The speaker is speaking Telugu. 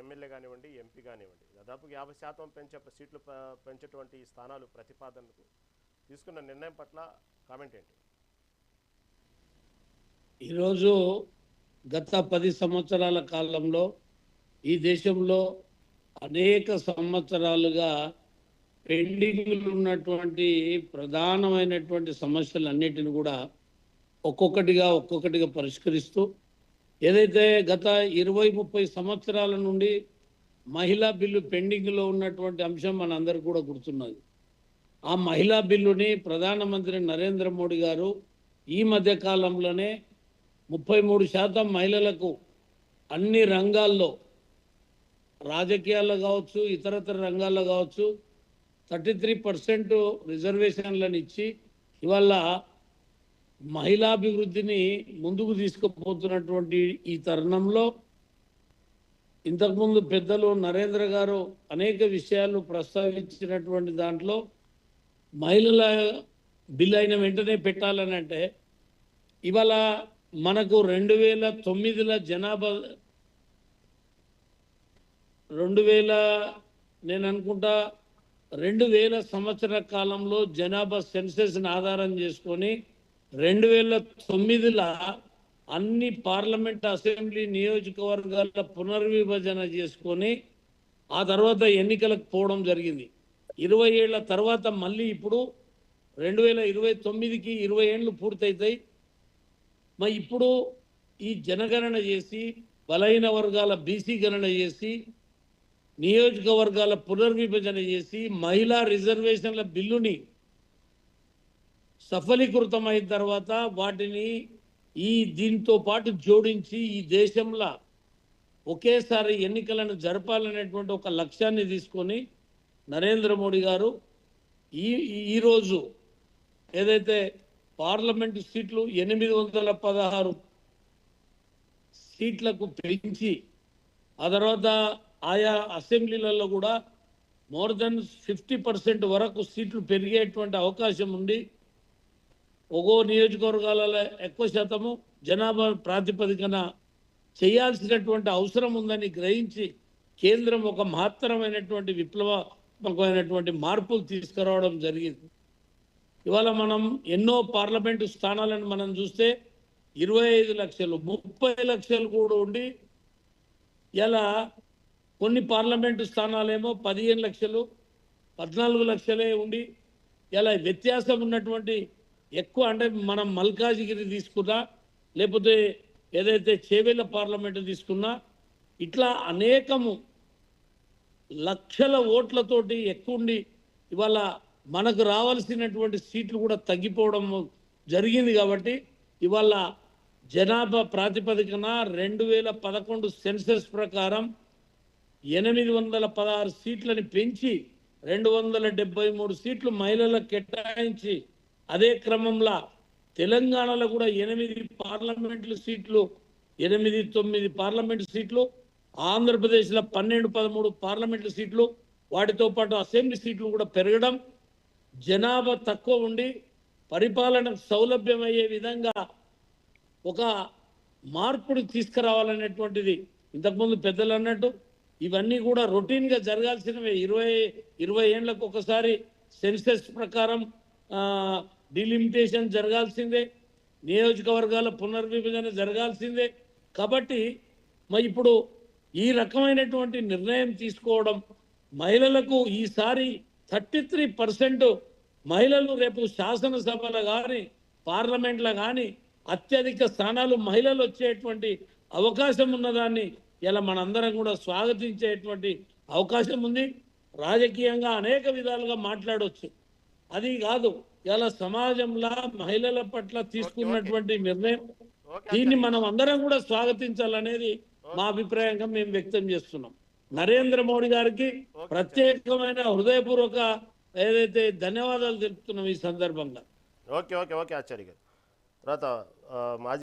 ఎమ్మెల్యే కానివ్వండి, ఎంపీ కానివ్వండి, దాదాపు 50% సీట్లు పెంచేటువంటి స్థానాలు ప్రతిపాదనకు తీసుకున్న నిర్ణయం పట్ల కామెంట్ ఏంటి? ఈరోజు గత 10 సంవత్సరాల కాలంలో ఈ దేశంలో అనేక సంవత్సరాలుగా పెండింగ్లు ఉన్నటువంటి ప్రధానమైనటువంటి సమస్యలన్నిటిని కూడా ఒక్కొక్కటిగా పరిష్కరిస్తూ ఏదైతే గత 20-30 సంవత్సరాల నుండి మహిళా బిల్లు పెండింగ్లో ఉన్నటువంటి అంశం మనందరికీ కూడా గుర్తున్నది. ఆ మహిళా బిల్లుని ప్రధానమంత్రి నరేంద్ర మోడీ గారు ఈ మధ్య కాలంలోనే 33% మహిళలకు అన్ని రంగాల్లో, రాజకీయాల్లో కావచ్చు, ఇతరతర రంగాల్లో కావచ్చు 33% రిజర్వేషన్లను ఇచ్చి ఇవాళ మహిళాభివృద్ధిని ముందుకు తీసుకుపోతున్నటువంటి ఈ తరుణంలో ఇంతకుముందు పెద్దలు నరేంద్ర గారు అనేక విషయాలు ప్రస్తావించినటువంటి దాంట్లో మహిళల బిల్ అయిన వెంటనే పెట్టాలని అంటే ఇవాళ మనకు 2009 జనాభా 2000 సంవత్సర కాలంలో జనాభా సెన్సెస్ని ఆధారం చేసుకొని 2009 అన్ని పార్లమెంట్ అసెంబ్లీ నియోజకవర్గాల పునర్విభజన చేసుకొని ఆ తర్వాత ఎన్నికలకు పోవడం జరిగింది. 20 ఏళ్ల తర్వాత మళ్ళీ ఇప్పుడు 2029కి 20 ఏళ్ళు పూర్తవుతాయి. మరి ఇప్పుడు ఈ జనగణన చేసి బలహీన వర్గాల బీసీ గణన చేసి నియోజకవర్గాల పునర్విభజన చేసి మహిళా రిజర్వేషన్ల బిల్లుని సఫలీకృతమైన తర్వాత వాటిని దీంతో పాటు జోడించి ఈ దేశంలో ఒకేసారి ఎన్నికలను జరపాలనేటువంటి ఒక లక్ష్యాన్ని తీసుకొని నరేంద్ర మోడీ గారు ఈరోజు ఏదైతే పార్లమెంటు సీట్లు 816 సీట్లకు పెంచి ఆ తర్వాత ఆయా అసెంబ్లీలలో కూడా మోర్ దెన్ 50% వరకు సీట్లు పెరిగేటువంటి అవకాశం ఉంది. ఒక్కో నియోజకవర్గాలలో ఎక్కువ శాతము జనాభా ప్రాతిపదికన చేయాల్సినటువంటి అవసరం ఉందని గ్రహించి కేంద్రం ఒక మహత్తరమైనటువంటి విప్లవాత్మకమైనటువంటి మార్పులు తీసుకురావడం జరిగింది. ఇవాళ మనం ఎన్నో పార్లమెంటు స్థానాలను మనం చూస్తే 25 లక్షలు 30 లక్షలు కూడా ఉండి ఇలా కొన్ని పార్లమెంటు స్థానాలేమో 15 లక్షలు 14 లక్షలే ఉండి ఇలా వ్యత్యాసం ఉన్నటువంటి ఎక్కువ అంటే మనం మల్కాజిగిరి తీసుకున్నా లేకపోతే ఏదైతే చేవెళ్ళ పార్లమెంటు తీసుకున్నా ఇట్లా అనేకము లక్షల ఓట్లతోటి ఎక్కువ ఉండి ఇవాళ మనకు రావాల్సినటువంటి సీట్లు కూడా తగ్గిపోవడం జరిగింది. కాబట్టి ఇవాళ జనాభా ప్రాతిపదికన 2011 సెన్సస్ ప్రకారం 816 సీట్లని పెంచి 273 సీట్లు మహిళలకు కేటాయించి అదే క్రమంలో తెలంగాణలో కూడా 8 పార్లమెంటు సీట్లు 8-9 పార్లమెంటు సీట్లు, ఆంధ్రప్రదేశ్లో 12-13 పార్లమెంటు సీట్లు, వాటితో పాటు అసెంబ్లీ సీట్లు కూడా పెరగడం, జనాభా తక్కువ ఉండి పరిపాలన సౌలభ్యమయ్యే విధంగా ఒక మార్పుని తీసుకురావాలనేటువంటిది ఇంతకుముందు పెద్దలు అన్నట్టు ఇవన్నీ కూడా రొటీన్గా జరగాల్సినవే. 20 ఏళ్ళకు ఒకసారి సెన్సెస్ ప్రకారం డిలిమిటేషన్ జరగాల్సిందే, నియోజకవర్గాల పునర్విభజన జరగాల్సిందే. కాబట్టి మరి ఇప్పుడు ఈ రకమైనటువంటి నిర్ణయం తీసుకోవడం మహిళలకు ఈసారి 33% మహిళలు రేపు శాసనసభలో కానీ పార్లమెంట్లో కానీ అత్యధిక స్థానాలు మహిళలు వచ్చేటువంటి అవకాశం ఉన్నదాన్ని ఇలా మనందరం కూడా స్వాగతించేటువంటి అవకాశం ఉంది. రాజకీయంగా అనేక విధాలుగా మాట్లాడవచ్చు, అది కాదు ఇలా సమాజంలో మహిళల పట్ల తీసుకున్నటువంటి నిర్ణయం దీన్ని మనం అందరం కూడా స్వాగతించాలనేది మా అభిప్రాయంగా మేము వ్యక్తం చేస్తున్నాం. నరేంద్ర మోడీ గారికి ప్రత్యేకమైన హృదయపూర్వక ఏదైతే ధన్యవాదాలు తెలుపుతున్నాం ఈ సందర్భంగా. ఓకే ఓకే ఓకే ఆచార్య గారు. తర్వాత మాజీ